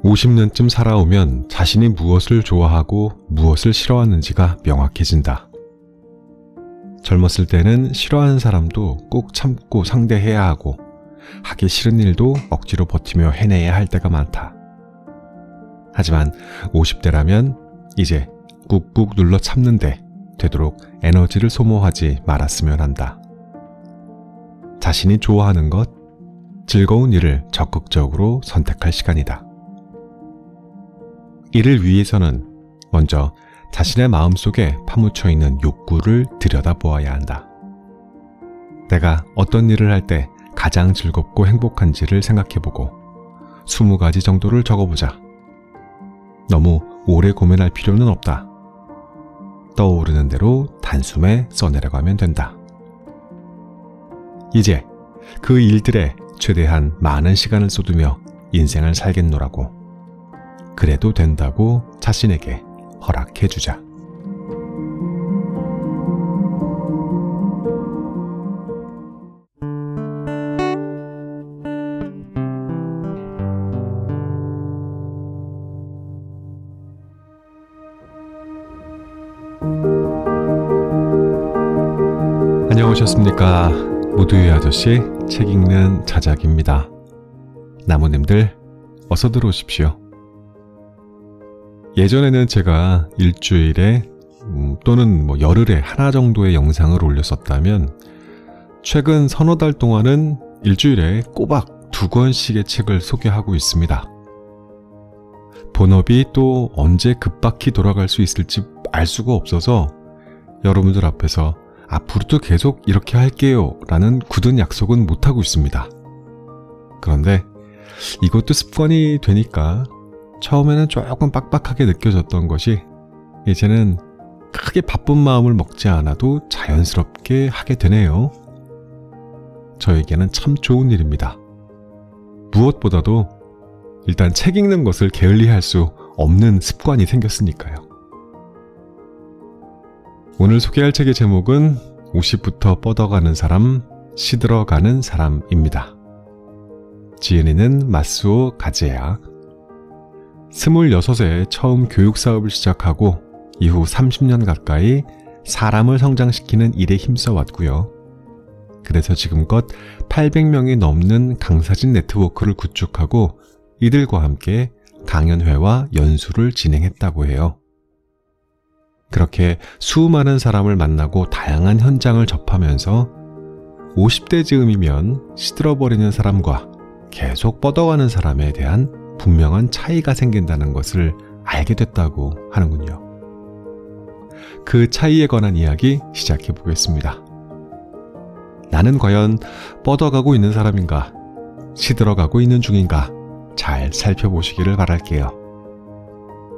(50년쯤) 살아오면 자신이 무엇을 좋아하고 무엇을 싫어하는지가 명확해진다. 젊었을 때는 싫어하는 사람도 꼭 참고 상대해야 하고 하기 싫은 일도 억지로 버티며 해내야 할 때가 많다. 하지만 50대라면 이제 꾹꾹 눌러 참는데 되도록 에너지를 소모하지 말았으면 한다. 자신이 좋아하는 것, 즐거운 일을 적극적으로 선택할 시간이다. 이를 위해서는 먼저 자신의 마음속에 파묻혀 있는 욕구를 들여다보아야 한다. 내가 어떤 일을 할 때 가장 즐겁고 행복한지를 생각해보고 20가지 정도를 적어보자. 너무 오래 고민할 필요는 없다. 떠오르는 대로 단숨에 써내려가면 된다. 이제 그 일들에 최대한 많은 시간을 쏟으며 인생을 살겠노라고. 그래도 된다고 자신에게 허락해주자. 안녕하셨습니까? 모두의 아저씨 책 읽는 자작입니다. 나무님들 어서 들어오십시오. 예전에는 제가 일주일에 또는 열흘에 하나 정도의 영상을 올렸었다면 최근 서너 달 동안은 일주일에 꼬박 2권씩의 책을 소개하고 있습니다. 본업이 또 언제 급박히 돌아갈 수 있을지 알 수가 없어서 여러분들 앞에서 앞으로도 계속 이렇게 할게요 라는 굳은 약속은 못하고 있습니다. 그런데 이것도 습관이 되니까 처음에는 조금 빡빡하게 느껴졌던 것이 이제는 크게 바쁜 마음을 먹지 않아도 자연스럽게 하게 되네요. 저에게는 참 좋은 일입니다. 무엇보다도 일단 책 읽는 것을 게을리할 수 없는 습관이 생겼으니까요. 오늘 소개할 책의 제목은 50부터 뻗어가는 사람, 시들어가는 사람입니다. 지은이는 마스오 가즈야. 26에 처음 교육사업을 시작하고 이후 30년 가까이 사람을 성장시키는 일에 힘써왔고요. 그래서 지금껏 800명이 넘는 강사진 네트워크를 구축하고 이들과 함께 강연회와 연수를 진행했다고 해요. 그렇게 수많은 사람을 만나고 다양한 현장을 접하면서 50대 즈음이면 시들어버리는 사람과 계속 뻗어가는 사람에 대한 분명한 차이가 생긴다는 것을 알게 됐다고 하는군요. 그 차이에 관한 이야기 시작해 보겠습니다. 나는 과연 뻗어가고 있는 사람인가, 시들어가고 있는 중인가 잘 살펴보시기를 바랄게요.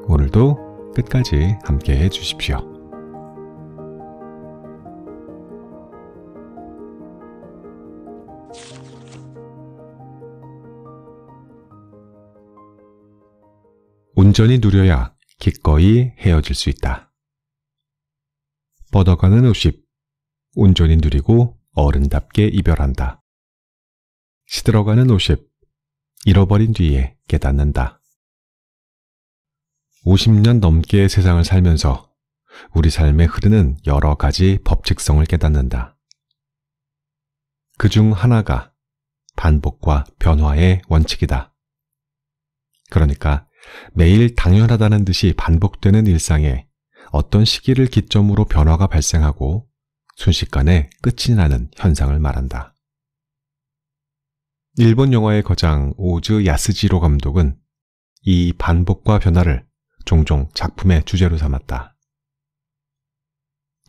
오늘도 끝까지 함께 해주십시오. 온전히 누려야 기꺼이 헤어질 수 있다. 뻗어가는 50, 온전히 누리고 어른답게 이별한다. 시들어가는 50, 잃어버린 뒤에 깨닫는다. 50년 넘게 세상을 살면서 우리 삶에 흐르는 여러 가지 법칙성을 깨닫는다. 그중 하나가 반복과 변화의 원칙이다. 그러니까 매일 당연하다는 듯이 반복되는 일상에 어떤 시기를 기점으로 변화가 발생하고 순식간에 끝이 나는 현상을 말한다. 일본 영화의 거장 오즈 야스지로 감독은 이 반복과 변화를 종종 작품의 주제로 삼았다.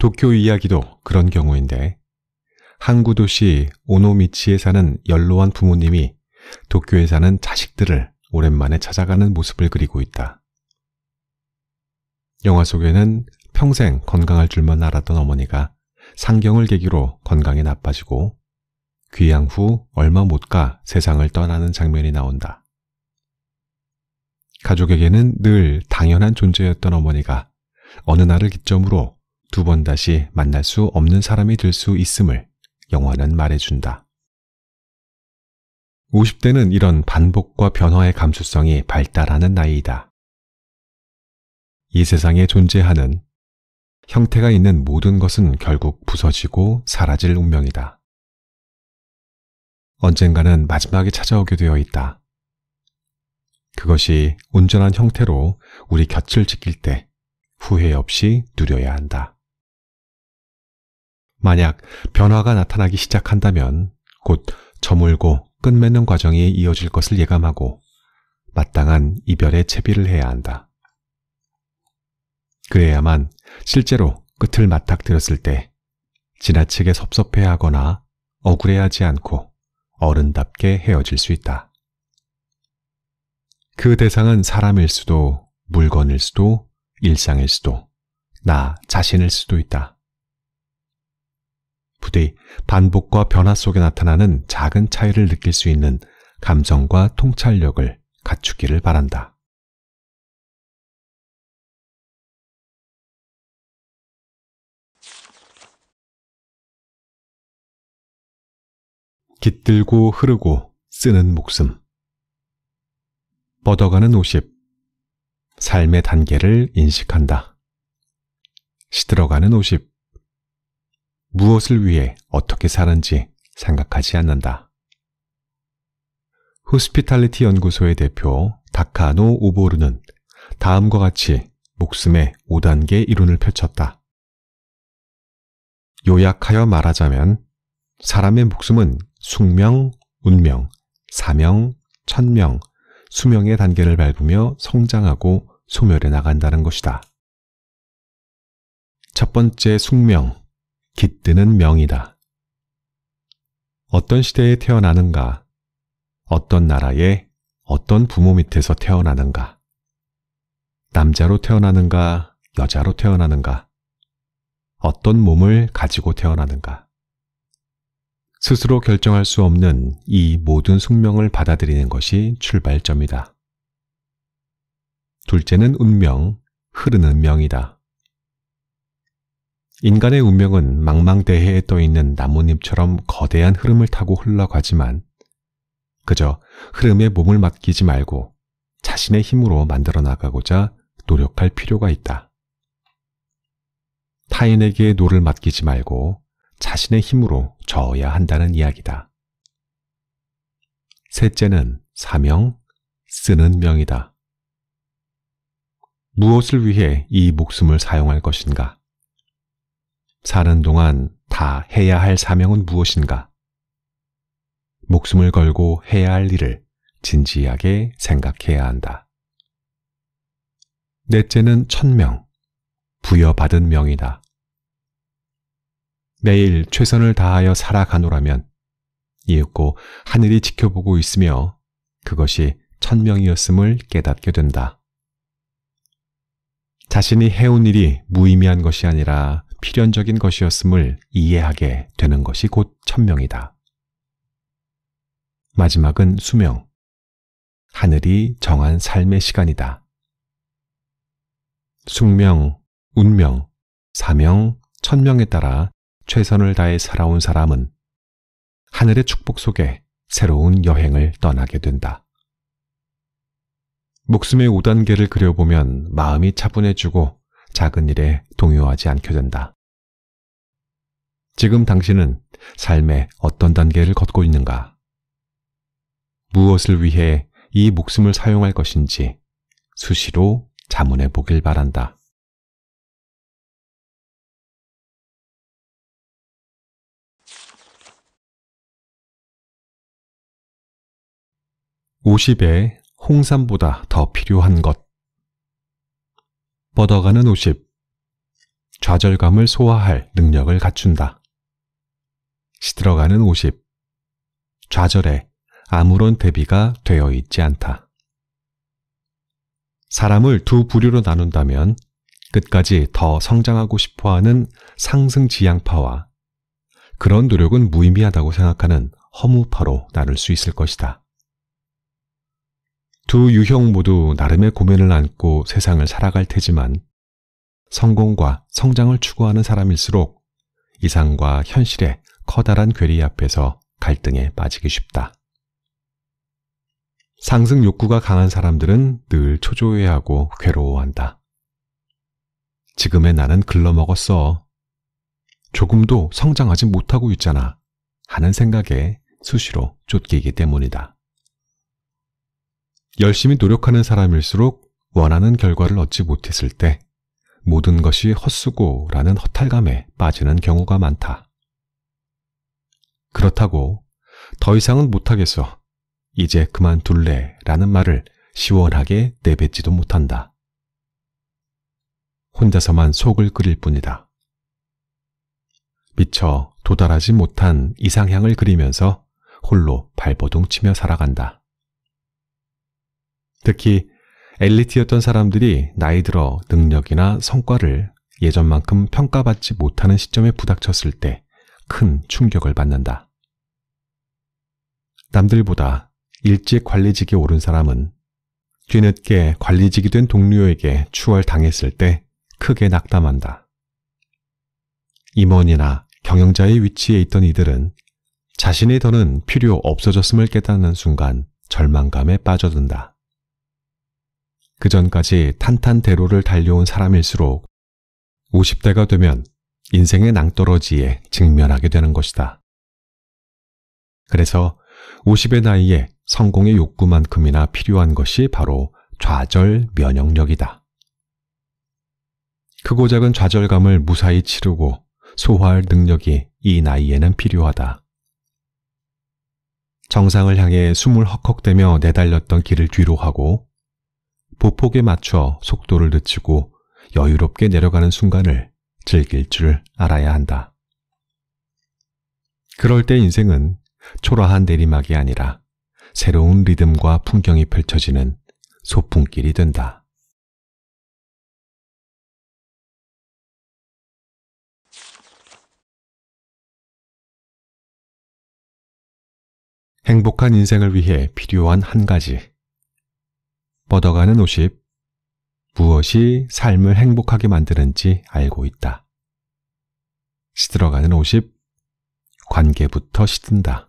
도쿄 이야기도 그런 경우인데 항구 도시 오노미치에 사는 연로한 부모님이 도쿄에 사는 자식들을 오랜만에 찾아가는 모습을 그리고 있다. 영화 속에는 평생 건강할 줄만 알았던 어머니가 상경을 계기로 건강이 나빠지고 귀양 후 얼마 못 가 세상을 떠나는 장면이 나온다. 가족에게는 늘 당연한 존재였던 어머니가 어느 날을 기점으로 2번 다시 만날 수 없는 사람이 될 수 있음을 영화는 말해준다. 50대는 이런 반복과 변화의 감수성이 발달하는 나이이다. 이 세상에 존재하는 형태가 있는 모든 것은 결국 부서지고 사라질 운명이다. 언젠가는 마지막이 찾아오게 되어 있다. 그것이 온전한 형태로 우리 곁을 지킬 때 후회 없이 누려야 한다. 만약 변화가 나타나기 시작한다면 곧 저물고 끝맺는 과정이 이어질 것을 예감하고 마땅한 이별의 채비를 해야 한다. 그래야만 실제로 끝을 맞닥뜨렸을 때 지나치게 섭섭해하거나 억울해하지 않고 어른답게 헤어질 수 있다. 그 대상은 사람일 수도, 물건일 수도, 일상일 수도, 나 자신일 수도 있다. 부디 반복과 변화 속에 나타나는 작은 차이를 느낄 수 있는 감성과 통찰력을 갖추기를 바란다. 깃들고 흐르고 쓰는 목숨. 뻗어가는 50. 삶의 단계를 인식한다. 시들어가는 50. 무엇을 위해 어떻게 사는지 생각하지 않는다. 호스피탈리티 연구소의 대표 다카노 오보르는 다음과 같이 목숨의 5단계 이론을 펼쳤다. 요약하여 말하자면 사람의 목숨은 숙명, 운명, 사명, 천명, 수명의 단계를 밟으며 성장하고 소멸해 나간다는 것이다. 첫 번째 숙명, 깃드는 명이다. 어떤 시대에 태어나는가, 어떤 나라에 어떤 부모 밑에서 태어나는가, 남자로 태어나는가, 여자로 태어나는가, 어떤 몸을 가지고 태어나는가. 스스로 결정할 수 없는 이 모든 숙명을 받아들이는 것이 출발점이다. 둘째는 운명, 흐르는 명이다. 인간의 운명은 망망대해에 떠있는 나뭇잎처럼 거대한 흐름을 타고 흘러가지만 그저 흐름에 몸을 맡기지 말고 자신의 힘으로 만들어 나가고자 노력할 필요가 있다. 타인에게 노를 맡기지 말고 자신의 힘으로 저어야 한다는 이야기다. 셋째는 사명, 쓰는 명이다. 무엇을 위해 이 목숨을 사용할 것인가? 사는 동안 다 해야 할 사명은 무엇인가? 목숨을 걸고 해야 할 일을 진지하게 생각해야 한다. 넷째는 천명, 부여받은 명이다. 매일 최선을 다하여 살아가노라면 이윽고 하늘이 지켜보고 있으며 그것이 천명이었음을 깨닫게 된다. 자신이 해온 일이 무의미한 것이 아니라 필연적인 것이었음을 이해하게 되는 것이 곧 천명이다. 마지막은 수명, 하늘이 정한 삶의 시간이다. 숙명, 운명, 사명, 천명에 따라 최선을 다해 살아온 사람은 하늘의 축복 속에 새로운 여행을 떠나게 된다. 목숨의 5단계를 그려보면 마음이 차분해지고 작은 일에 동요하지 않게 된다. 지금 당신은 삶의 어떤 단계를 걷고 있는가? 무엇을 위해 이 목숨을 사용할 것인지 수시로 자문해 보길 바란다. (50에) 홍삼보다 더 필요한 것. 뻗어가는 50. 좌절감을 소화할 능력을 갖춘다. 시들어가는 50. 좌절에 아무런 대비가 되어 있지 않다. 사람을 두 부류로 나눈다면 끝까지 더 성장하고 싶어하는 상승지향파와 그런 노력은 무의미하다고 생각하는 허무파로 나눌 수 있을 것이다. 두 유형 모두 나름의 고민을 안고 세상을 살아갈 테지만 성공과 성장을 추구하는 사람일수록 이상과 현실의 커다란 괴리 앞에서 갈등에 빠지기 쉽다. 상승 욕구가 강한 사람들은 늘 초조해하고 괴로워한다. 지금의 나는 글러먹었어. 조금도 성장하지 못하고 있잖아. 하는 생각에 수시로 쫓기기 때문이다. 열심히 노력하는 사람일수록 원하는 결과를 얻지 못했을 때 모든 것이 헛수고라는 허탈감에 빠지는 경우가 많다. 그렇다고 더 이상은 못하겠어. 이제 그만둘래 라는 말을 시원하게 내뱉지도 못한다. 혼자서만 속을 끓일 뿐이다. 미처 도달하지 못한 이상향을 그리면서 홀로 발버둥 치며 살아간다. 특히 엘리트였던 사람들이 나이 들어 능력이나 성과를 예전만큼 평가받지 못하는 시점에 부닥쳤을 때 큰 충격을 받는다. 남들보다 일찍 관리직에 오른 사람은 뒤늦게 관리직이 된 동료에게 추월당했을 때 크게 낙담한다. 임원이나 경영자의 위치에 있던 이들은 자신의 더는 필요 없어졌음을 깨닫는 순간 절망감에 빠져든다. 그전까지 탄탄대로를 달려온 사람일수록 50대가 되면 인생의 낭떠러지에 직면하게 되는 것이다. 그래서 50의 나이에 성공의 욕구만큼이나 필요한 것이 바로 좌절 면역력이다. 크고 작은 좌절감을 무사히 치르고 소화할 능력이 이 나이에는 필요하다. 정상을 향해 숨을 헉헉대며 내달렸던 길을 뒤로 하고 보폭에 맞춰 속도를 늦추고 여유롭게 내려가는 순간을 즐길 줄 알아야 한다. 그럴 때 인생은 초라한 내리막이 아니라 새로운 리듬과 풍경이 펼쳐지는 소풍길이 된다. 행복한 인생을 위해 필요한 한 가지. 뻗어가는 50. 무엇이 삶을 행복하게 만드는지 알고 있다. 시들어가는 50. 관계부터 시든다.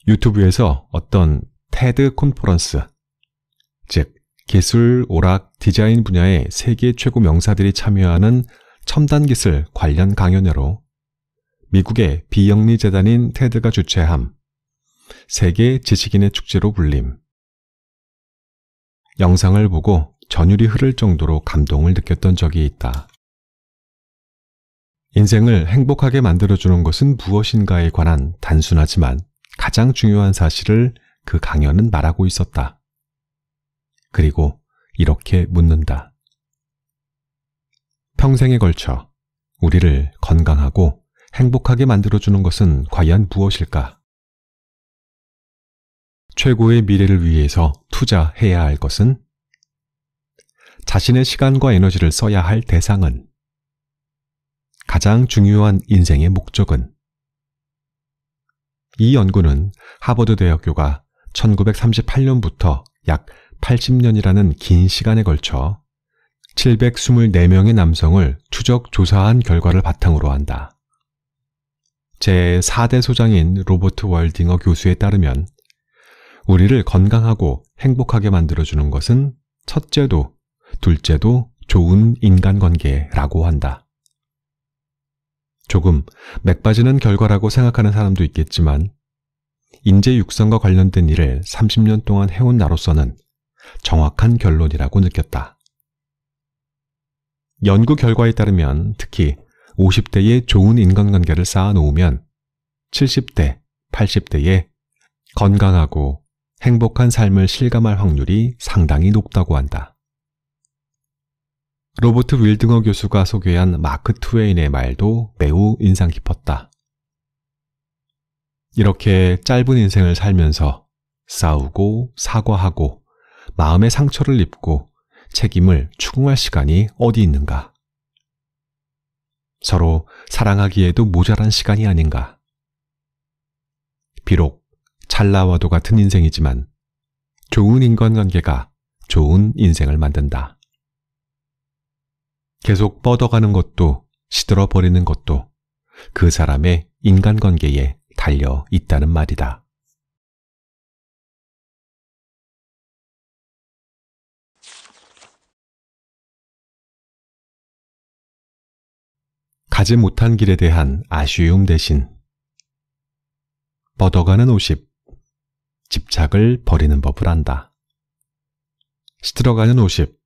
유튜브에서 어떤 테드 콘퍼런스, 즉 기술, 오락, 디자인 분야의 세계 최고 명사들이 참여하는 첨단 기술 관련 강연회로 미국의 비영리 재단인 테드가 주최함 세계 지식인의 축제로 불림. 영상을 보고 전율이 흐를 정도로 감동을 느꼈던 적이 있다. 인생을 행복하게 만들어주는 것은 무엇인가에 관한 단순하지만 가장 중요한 사실을 그 강연은 말하고 있었다. 그리고 이렇게 묻는다. 평생에 걸쳐 우리를 건강하고 행복하게 만들어주는 것은 과연 무엇일까? 최고의 미래를 위해서 투자해야 할 것은? 자신의 시간과 에너지를 써야 할 대상은? 가장 중요한 인생의 목적은? 이 연구는 하버드 대학교가 1938년부터 약 80년이라는 긴 시간에 걸쳐 724명의 남성을 추적 조사한 결과를 바탕으로 한다. 제4대 소장인 로버트 월딩어 교수에 따르면 우리를 건강하고 행복하게 만들어주는 것은 첫째도 둘째도 좋은 인간관계라고 한다. 조금 맥 빠지는 결과라고 생각하는 사람도 있겠지만 인재 육성과 관련된 일을 30년 동안 해온 나로서는 정확한 결론이라고 느꼈다. 연구 결과에 따르면 특히 50대에 좋은 인간관계를 쌓아놓으면 70대, 80대에 건강하고 행복한 삶을 실감할 확률이 상당히 높다고 한다. 로버트 윌딩어 교수가 소개한 마크 트웨인의 말도 매우 인상 깊었다. 이렇게 짧은 인생을 살면서 싸우고 사과하고 마음의 상처를 입고 책임을 추궁할 시간이 어디 있는가? 서로 사랑하기에도 모자란 시간이 아닌가? 비록 찰나와도 같은 인생이지만 좋은 인간관계가 좋은 인생을 만든다. 계속 뻗어가는 것도 시들어버리는 것도 그 사람의 인간관계에 달려 있다는 말이다. 가지 못한 길에 대한 아쉬움 대신 뻗어가는 50. 집착을 버리는 법을 안다. 시들어가는 50.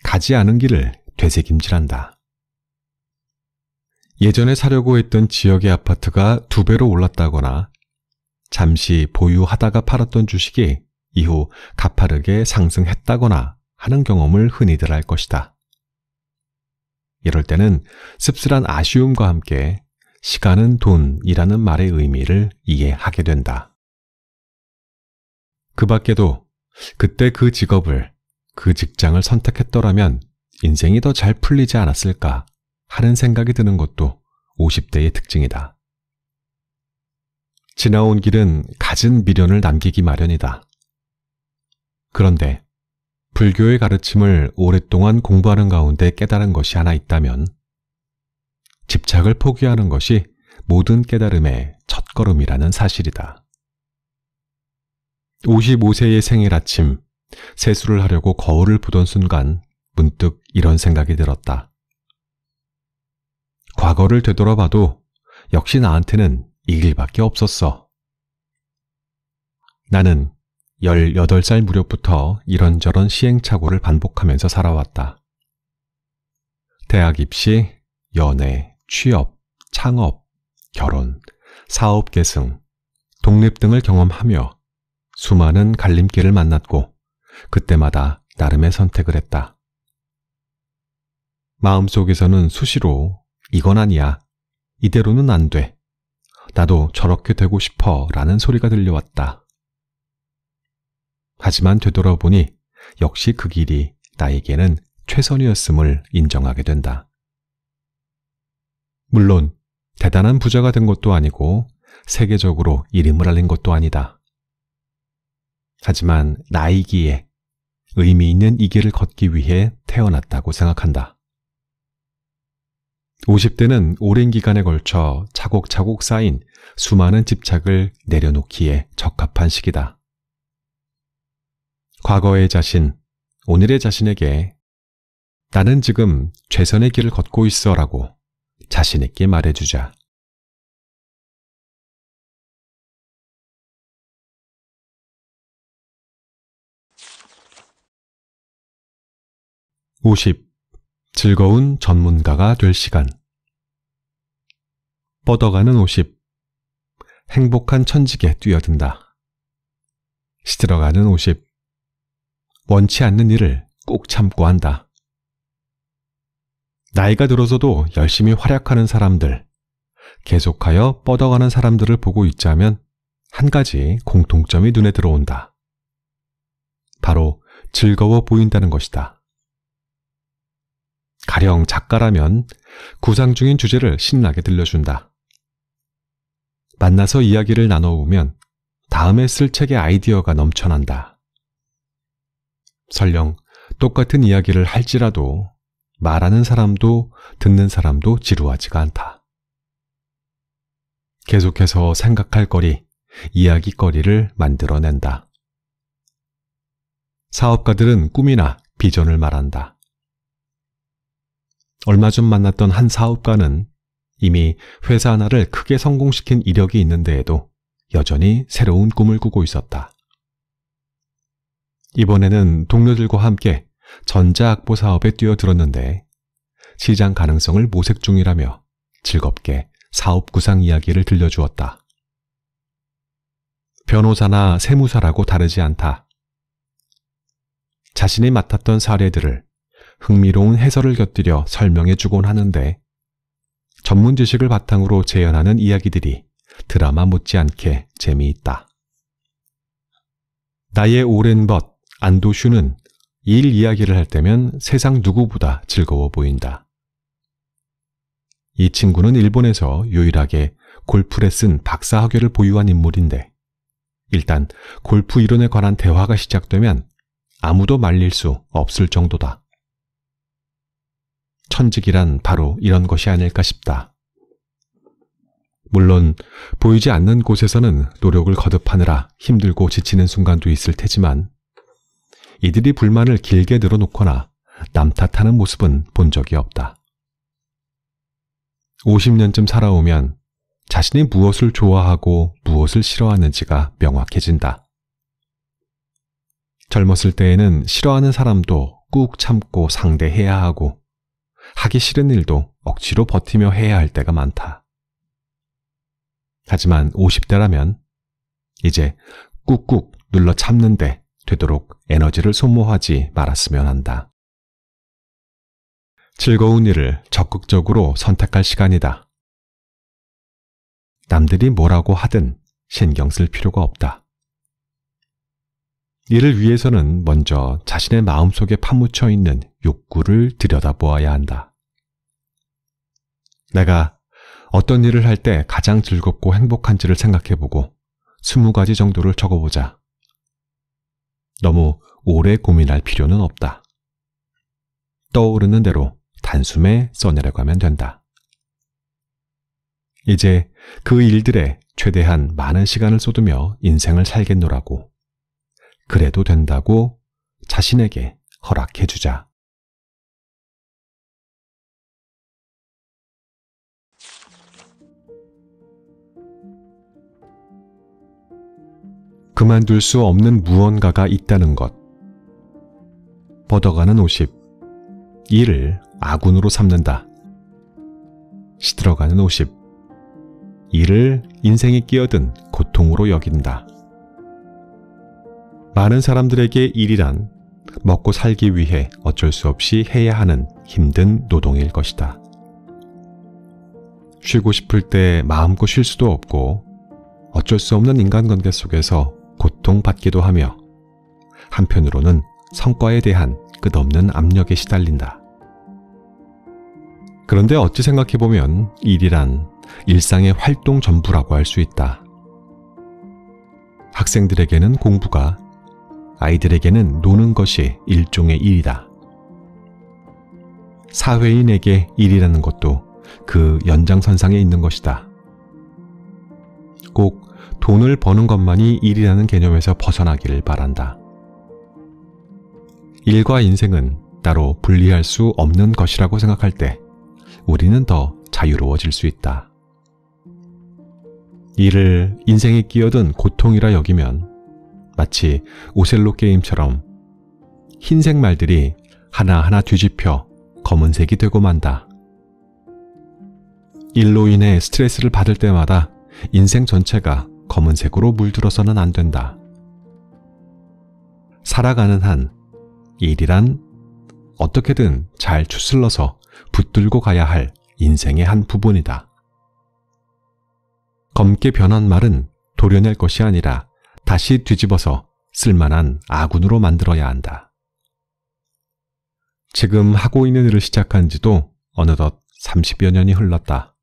가지 않은 길을 되새김질한다. 예전에 사려고 했던 지역의 아파트가 2배로 올랐다거나 잠시 보유하다가 팔았던 주식이 이후 가파르게 상승했다거나 하는 경험을 흔히들 할 것이다. 이럴 때는 씁쓸한 아쉬움과 함께 시간은 돈이라는 말의 의미를 이해하게 된다. 그 밖에도 그때 그 직업을, 그 직장을 선택했더라면 인생이 더 잘 풀리지 않았을까 하는 생각이 드는 것도 50대의 특징이다. 지나온 길은 갖은 미련을 남기기 마련이다. 그런데 불교의 가르침을 오랫동안 공부하는 가운데 깨달은 것이 하나 있다면 집착을 포기하는 것이 모든 깨달음의 첫걸음이라는 사실이다. 55세의 생일 아침, 세수를 하려고 거울을 보던 순간 문득 이런 생각이 들었다. 과거를 되돌아봐도 역시 나한테는 이 길밖에 없었어. 나는 18살 무렵부터 이런저런 시행착오를 반복하면서 살아왔다. 대학 입시, 연애, 취업, 창업, 결혼, 사업 계승, 독립 등을 경험하며 수많은 갈림길을 만났고 그때마다 나름의 선택을 했다. 마음속에서는 수시로 이건 아니야, 이대로는 안 돼, 나도 저렇게 되고 싶어 라는 소리가 들려왔다. 하지만 되돌아보니 역시 그 길이 나에게는 최선이었음을 인정하게 된다. 물론 대단한 부자가 된 것도 아니고 세계적으로 이름을 알린 것도 아니다. 하지만 나이기에 의미 있는 이 길을 걷기 위해 태어났다고 생각한다. 50대는 오랜 기간에 걸쳐 차곡차곡 쌓인 수많은 집착을 내려놓기에 적합한 시기다. 과거의 자신, 오늘의 자신에게 나는 지금 최선의 길을 걷고 있어 라고 자신있게 말해주자. (50) 즐거운 전문가가 될 시간. 뻗어가는 50. 행복한 천직에 뛰어든다. 시들어가는 50. 원치 않는 일을 꼭 참고 한다. 나이가 들어서도 열심히 활약하는 사람들, 계속하여 뻗어가는 사람들을 보고 있자면 한 가지 공통점이 눈에 들어온다. 바로 즐거워 보인다는 것이다. 가령 작가라면 구상 중인 주제를 신나게 들려준다. 만나서 이야기를 나눠보면 다음에 쓸 책의 아이디어가 넘쳐난다. 설령 똑같은 이야기를 할지라도 말하는 사람도 듣는 사람도 지루하지가 않다. 계속해서 생각할 거리, 이야기거리를 만들어낸다. 사업가들은 꿈이나 비전을 말한다. 얼마 전 만났던 한 사업가는 이미 회사 하나를 크게 성공시킨 이력이 있는데에도 여전히 새로운 꿈을 꾸고 있었다. 이번에는 동료들과 함께 전자악보 사업에 뛰어들었는데 시장 가능성을 모색 중이라며 즐겁게 사업 구상 이야기를 들려주었다. 변호사나 세무사라고 다르지 않다. 자신이 맡았던 사례들을 흥미로운 해설을 곁들여 설명해주곤 하는데 전문 지식을 바탕으로 재현하는 이야기들이 드라마 못지않게 재미있다. 나의 오랜 벗 안도슈는 일 이야기를 할 때면 세상 누구보다 즐거워 보인다. 이 친구는 일본에서 유일하게 골프 레슨 박사 학위를 보유한 인물인데 일단 골프 이론에 관한 대화가 시작되면 아무도 말릴 수 없을 정도다. 천직이란 바로 이런 것이 아닐까 싶다. 물론 보이지 않는 곳에서는 노력을 거듭하느라 힘들고 지치는 순간도 있을 테지만 이들이 불만을 길게 늘어놓거나 남 탓하는 모습은 본 적이 없다. 50년쯤 살아오면 자신이 무엇을 좋아하고 무엇을 싫어하는지가 명확해진다. 젊었을 때에는 싫어하는 사람도 꾹 참고 상대해야 하고 하기 싫은 일도 억지로 버티며 해야 할 때가 많다. 하지만 50대라면 이제 꾹꾹 눌러 참는데 되도록 에너지를 소모하지 말았으면 한다. 즐거운 일을 적극적으로 선택할 시간이다. 남들이 뭐라고 하든 신경 쓸 필요가 없다. 이를 위해서는 먼저 자신의 마음속에 파묻혀 있는 욕구를 들여다보아야 한다. 내가 어떤 일을 할 때 가장 즐겁고 행복한지를 생각해보고 20가지 정도를 적어보자. 너무 오래 고민할 필요는 없다. 떠오르는 대로 단숨에 써내려가면 된다. 이제 그 일들에 최대한 많은 시간을 쏟으며 인생을 살겠노라고, 그래도 된다고 자신에게 허락해주자. 그만둘 수 없는 무언가가 있다는 것. 뻗어가는 50. 일을 아군으로 삼는다. 시들어가는 50. 일을 인생에 끼어든 고통으로 여긴다. 많은 사람들에게 일이란 먹고 살기 위해 어쩔 수 없이 해야 하는 힘든 노동일 것이다. 쉬고 싶을 때 마음껏 쉴 수도 없고 어쩔 수 없는 인간관계 속에서 고통받기도 하며 한편으로는 성과에 대한 끝없는 압력에 시달린다. 그런데 어찌 생각해보면 일이란 일상의 활동 전부라고 할 수 있다. 학생들에게는 공부가, 아이들에게는 노는 것이 일종의 일이다. 사회인에게 일이라는 것도 그 연장선상에 있는 것이다. 꼭 돈을 버는 것만이 일이라는 개념에서 벗어나기를 바란다. 일과 인생은 따로 분리할 수 없는 것이라고 생각할 때 우리는 더 자유로워질 수 있다. 일을 인생에 끼어든 고통이라 여기면 마치 오셀로 게임처럼 흰색 말들이 하나하나 뒤집혀 검은색이 되고 만다. 일로 인해 스트레스를 받을 때마다 인생 전체가 검은색으로 물들어서는 안 된다. 살아가는 한 일이란 어떻게든 잘 추슬러서 붙들고 가야 할 인생의 한 부분이다. 검게 변한 말은 도려낼 것이 아니라 다시 뒤집어서 쓸만한 아군으로 만들어야 한다. 지금 하고 있는 일을 시작한 지도 어느덧 30여 년이 흘렀다.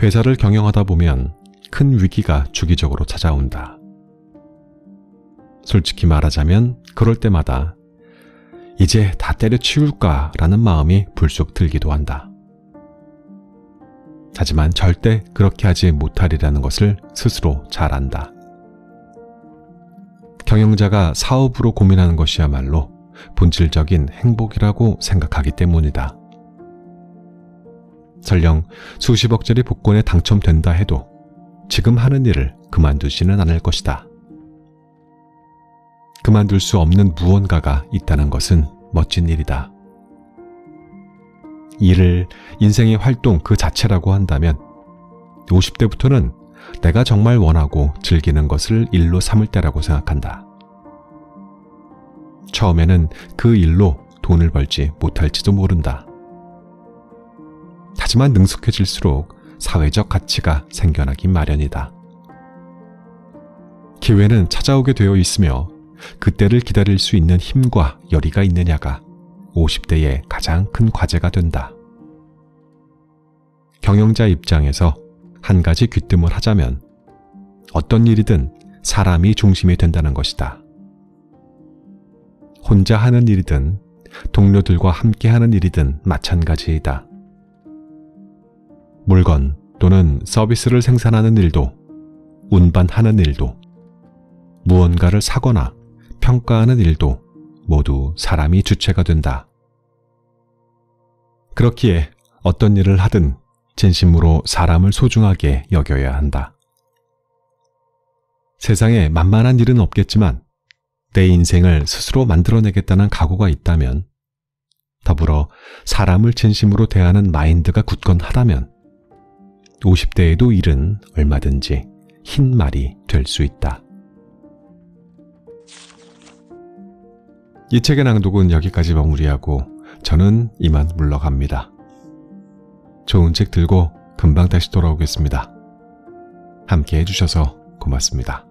회사를 경영하다 보면 큰 위기가 주기적으로 찾아온다. 솔직히 말하자면 그럴 때마다 이제 다 때려치울까라는 마음이 불쑥 들기도 한다. 하지만 절대 그렇게 하지 못하리라는 것을 스스로 잘 안다. 경영자가 사업으로 고민하는 것이야말로 본질적인 행복이라고 생각하기 때문이다. 설령 수십억짜리 복권에 당첨된다 해도 지금 하는 일을 그만두지는 않을 것이다. 그만둘 수 없는 무언가가 있다는 것은 멋진 일이다. 일을 인생의 활동 그 자체라고 한다면 50대부터는 내가 정말 원하고 즐기는 것을 일로 삼을 때라고 생각한다. 처음에는 그 일로 돈을 벌지 못할지도 모른다. 하지만 능숙해질수록 사회적 가치가 생겨나기 마련이다. 기회는 찾아오게 되어 있으며 그때를 기다릴 수 있는 힘과 열의가 있느냐가 50대의 가장 큰 과제가 된다. 경영자 입장에서 한 가지 귀뜸을 하자면 어떤 일이든 사람이 중심이 된다는 것이다. 혼자 하는 일이든 동료들과 함께 하는 일이든 마찬가지이다. 물건 또는 서비스를 생산하는 일도, 운반하는 일도, 무언가를 사거나 평가하는 일도 모두 사람이 주체가 된다. 그렇기에 어떤 일을 하든 진심으로 사람을 소중하게 여겨야 한다. 세상에 만만한 일은 없겠지만 내 인생을 스스로 만들어내겠다는 각오가 있다면, 더불어 사람을 진심으로 대하는 마인드가 굳건하다면 50대에도 일은 얼마든지 흰 말이 될 수 있다. 이 책의 낭독은 여기까지 마무리하고 저는 이만 물러갑니다. 좋은 책 들고 금방 다시 돌아오겠습니다. 함께 해주셔서 고맙습니다.